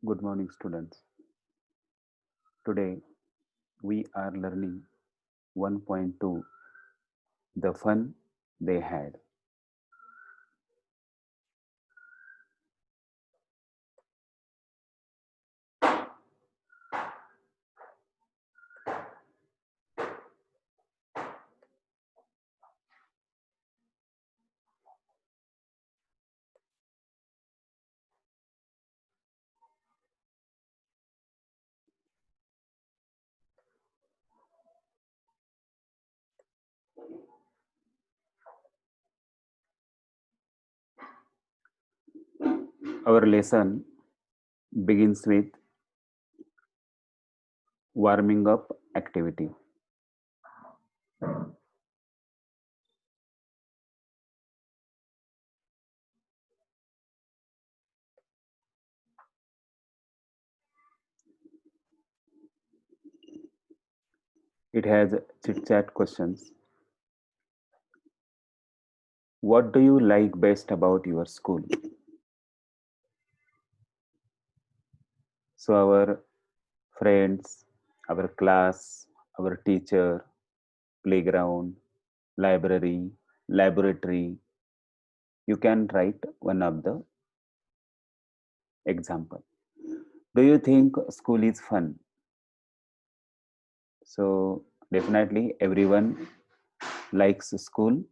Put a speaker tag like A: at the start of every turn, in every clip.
A: Good morning, students. Today we are learning 1.2, the fun they had. Our lesson begins with warming up activity. It has chit chat questions. What do you like best about your school? So, our friends, our class, our teacher, playground, library, laboratory, you can write one of the example. Do you think school is fun? So definitely everyone likes school.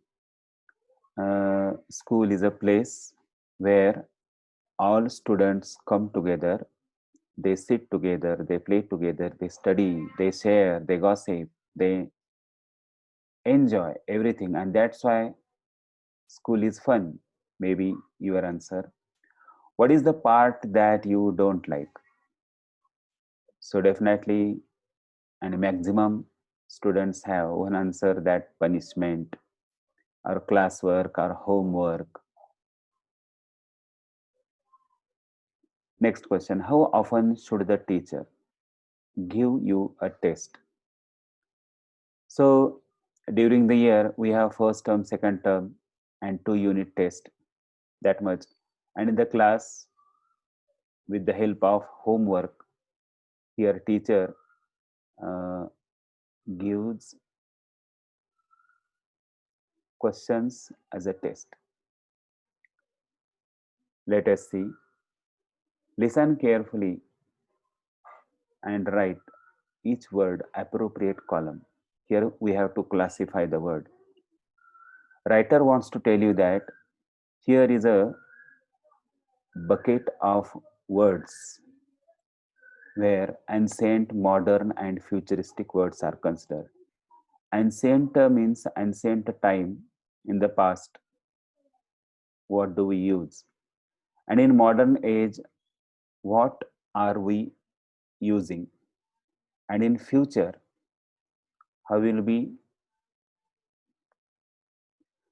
A: School is a place where all students come together, they sit together, they play together, they study, they share, they gossip, they enjoy everything, and that's why school is fun. Maybe your answer. What is the part that you don't like? So definitely, and maximum students have one answer, that punishment or classwork or homework. Next question: how often should the teacher give you a test? So during the year we have first term, second term, and 2 unit test, that much. And in the class, with the help of homework, here teacher uh, gives questions as a test. Let us see. Listen carefully and write each word appropriate column. Here we have to classify the word. Writer wants to tell you that here is a bucket of words where ancient, modern, and futuristic words are considered. Ancient means ancient time, in the past. What do we use? And in modern age, what are we using? And in future, how will be?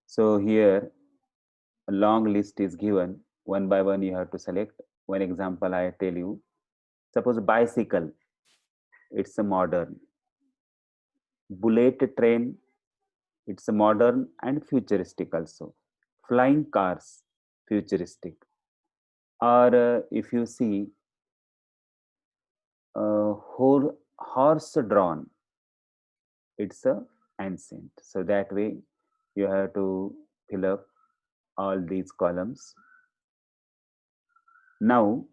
A: So here a long list is given. One by one you have to select. One example I tell you. Suppose bicycle, it's a modern. Bullet train, it's a modern and futuristic also. Flying cars, futuristic. Or if you see horse drawn, it's a ancient. So that way you have to fill up all these columns. Now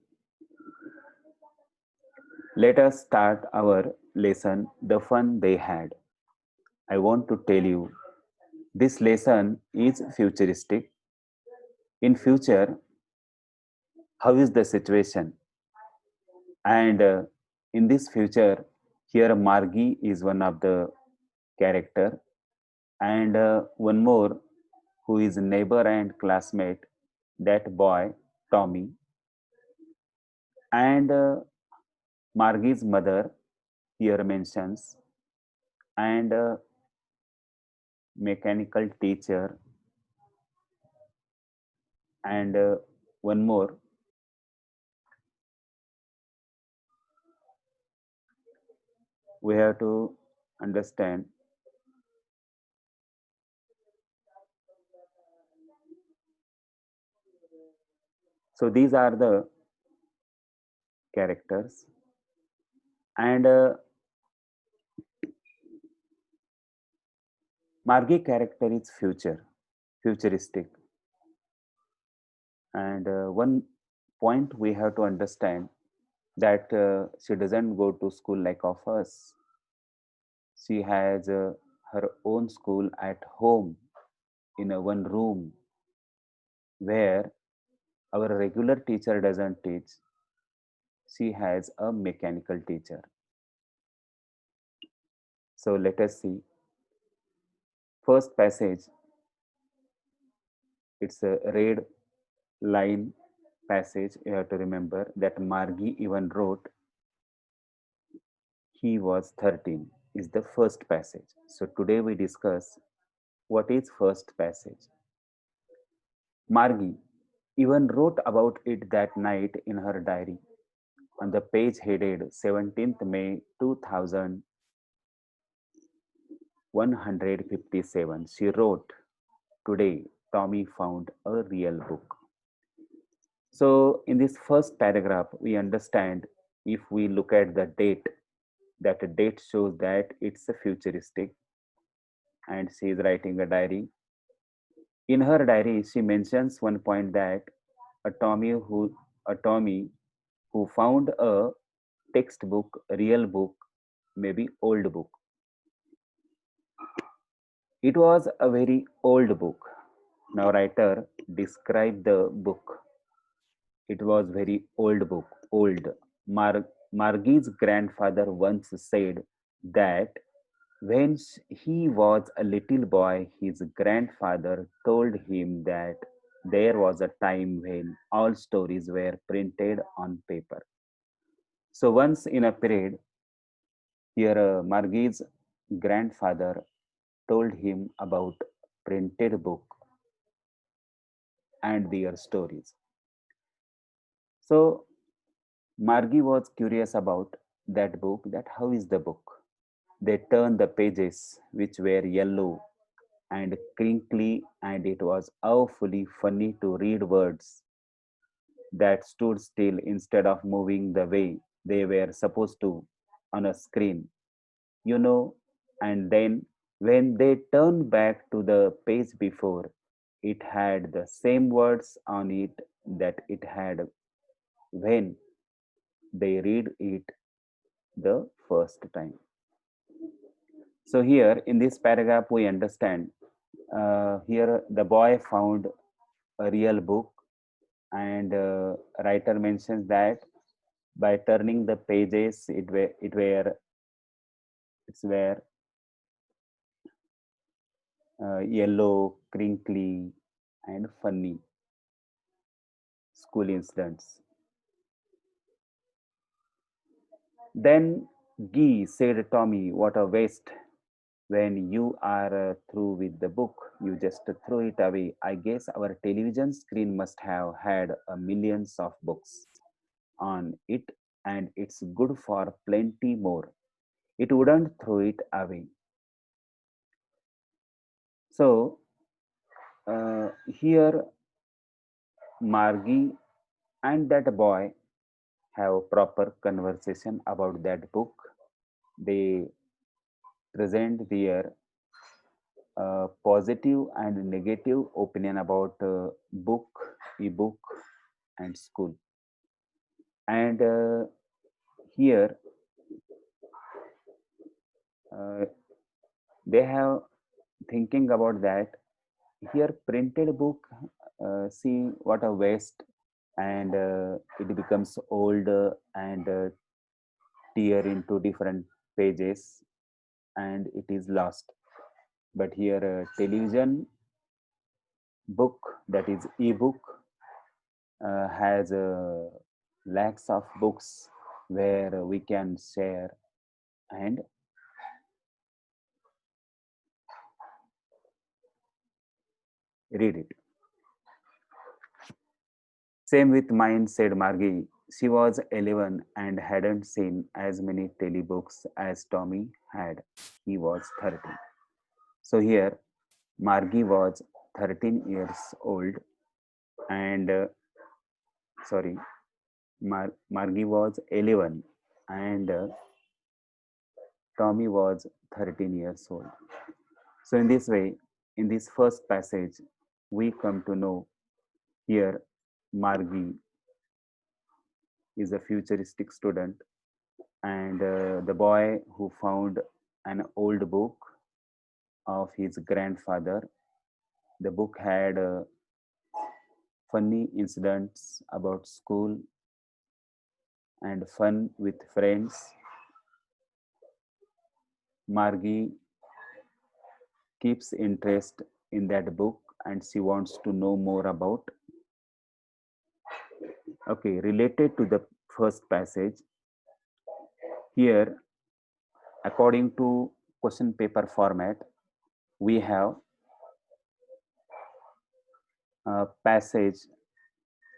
A: let us start our lesson, the fun they had. I want to tell you this lesson is futuristic. In future, how is the situation? And in this future, here Margie is one of the character, and one more who is neighbor and classmate, that boy Tommy, and Margie's mother here mentions, and mechanical teacher, and one more. We have to understand. So these are the characters. And Margie character is futuristic. And one point we have to understand that she doesn't go to school like of us. She has her own school at home in a one room where our regular teacher doesn't teach. She has a mechanical teacher. So let us see. First passage, it's a red line passage. You have to remember that Margie even wrote he was 13 is the first passage. So today we discuss what is first passage. Margie even wrote about it that night in her diary on the page headed 17th May 2157. She wrote, "Today, Tommy found a real book." So, in this first paragraph, we understand if we look at the date, that the date shows that it's a futuristic and she is writing a diary. In her diary, she mentions one point that a Tommy who a Tommy who found a textbook, a real book, maybe old book. It was a very old book. Now writer described the book. It was very old book, old. Margie's grandfather once said that when he was a little boy, his grandfather told him that there was a time when all stories were printed on paper. So once in a period, here Margie's grandfather told him about printed book and their stories. So Margie was curious about that book, that how is the book? They turned the pages, which were yellow and crinkly, and it was awfully funny to read words that stood still instead of moving the way they were supposed to on a screen, you know. And then when they turned back to the page before, it had the same words on it that it had when they read it the first time. So here in this paragraph, we understand here the boy found a real book, and writer mentions that by turning the pages, it's where yellow, crinkly, and funny school incidents. Then Guy said, "Tommy, what a waste. When you are through with the book, you just throw it away. I guess our television screen must have had millions of books on it, and it's good for plenty more. It wouldn't throw it away." So here Margie and that boy have proper conversation about that book. They present their positive and negative opinion about book, ebook, and school. And here uh, they have thinking about that. Here printed book, see what a waste, and it becomes old and tear into different pages, and it is lost. But here television book, that is ebook, has lakhs of books where we can share and read it. Same with mine, said Margie. She was 11 and hadn't seen as many telebooks as Tommy had. He was 13. So here, Margie was 13 years old, and sorry, Margie was 11 and Tommy was 13 years old. So, in this way, in this first passage, we come to know here Margie is a futuristic student, and the boy who found an old book of his grandfather. The book had funny incidents about school and fun with friends. Margie keeps interest in that book and she wants to know more about. Okay, related to the first passage, here, according to question paper format, we have a passage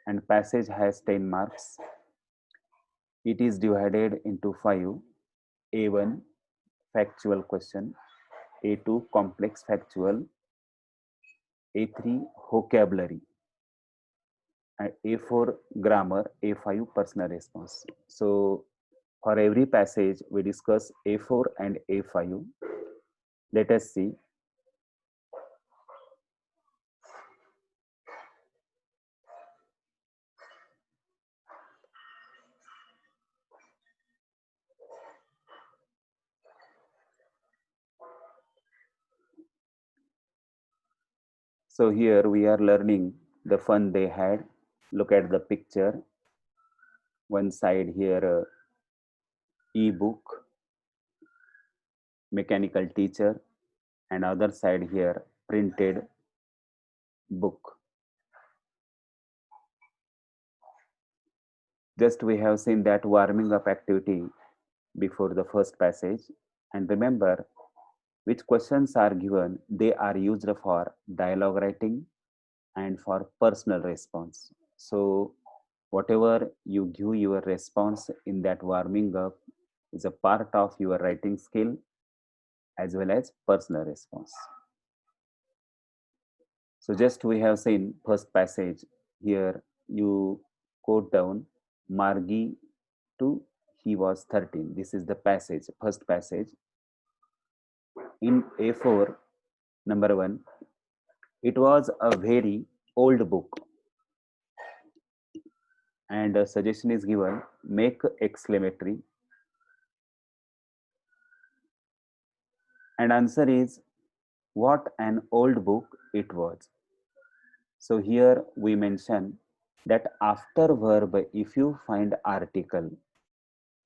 A: and passage has 10 marks. It is divided into 5. A1 factual question, A2 complex factual, A3 vocabulary, and A4 grammar, A5 personal response. So for every passage we discuss A4 and A5. Let us see. So here we are learning the fun they had. Look at the picture. One side here, e-book, mechanical teacher, and other side here, printed book. Just we have seen that warming up activity before the first passage. And remember, which questions are given, they are used for dialogue writing and for personal response. So whatever you give your response in that warming up is a part of your writing skill as well as personal response. So just we have seen first passage. Here you quote down Margie to he was 13. This is the passage, first passage. In A4, number 1, it was a very old book, and a suggestion is given, make exclamatory, and answer is what an old book it was. So here we mention that after verb, if you find article,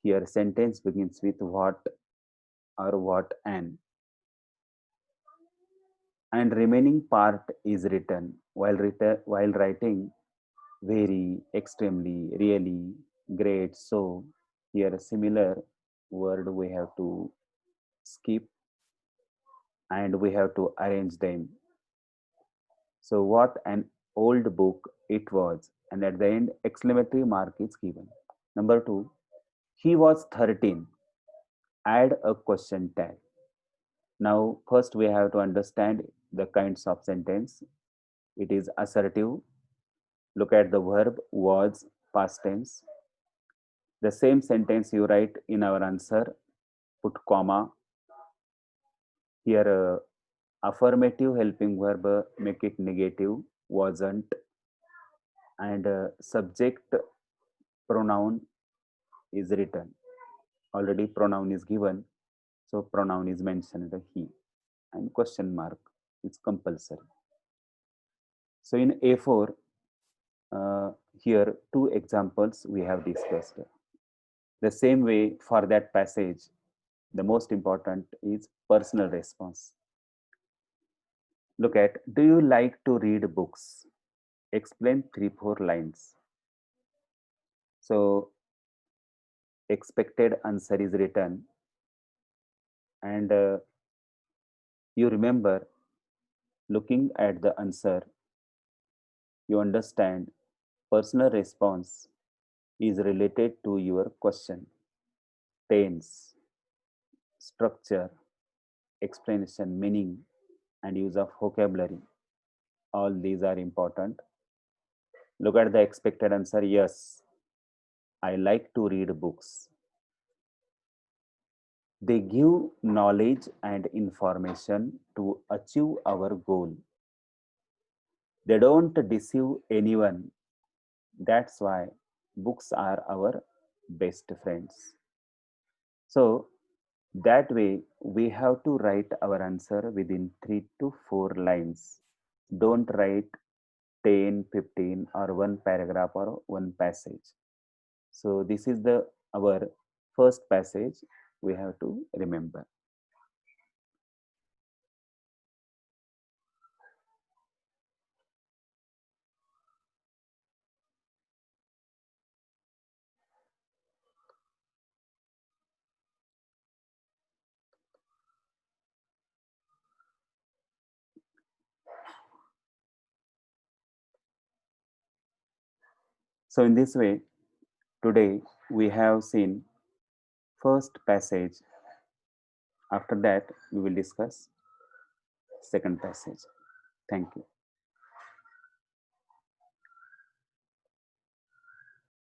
A: here sentence begins with what or what an, and remaining part is while writing very, extremely, really, great. So here a similar word we have to skip and we have to arrange them. So what an old book it was, and at the end exclamatory mark is given. Number 2, he was 13. Add a question tag. Now first we have to understand the kinds of sentence. It is assertive. Look at the verb was, past tense. The same sentence you write in our answer, put comma. Here affirmative helping verb, make it negative, wasn't, and subject pronoun is written. Already pronoun is given, so pronoun is mentioned he, and question mark is compulsory. So in A4, here two examples we have discussed. The same way for that passage, the most important is personal response. Look at, do you like to read books? Explain 3-4 lines. So expected answer is written, and you remember, looking at the answer, you understand personal response is related to your question. Tense, structure, explanation, meaning, and use of vocabulary. All these are important. Look at the expected answer, yes. I like to read books. They give knowledge and information to achieve our goal. They don't deceive anyone. That's why books are our best friends. So that way we have to write our answer within 3 to 4 lines. Don't write 10, 15, or one paragraph or one passage. So this is the our first passage we have to remember. So in this way, today we have seen first passage. After that, we will discuss second passage. Thank you.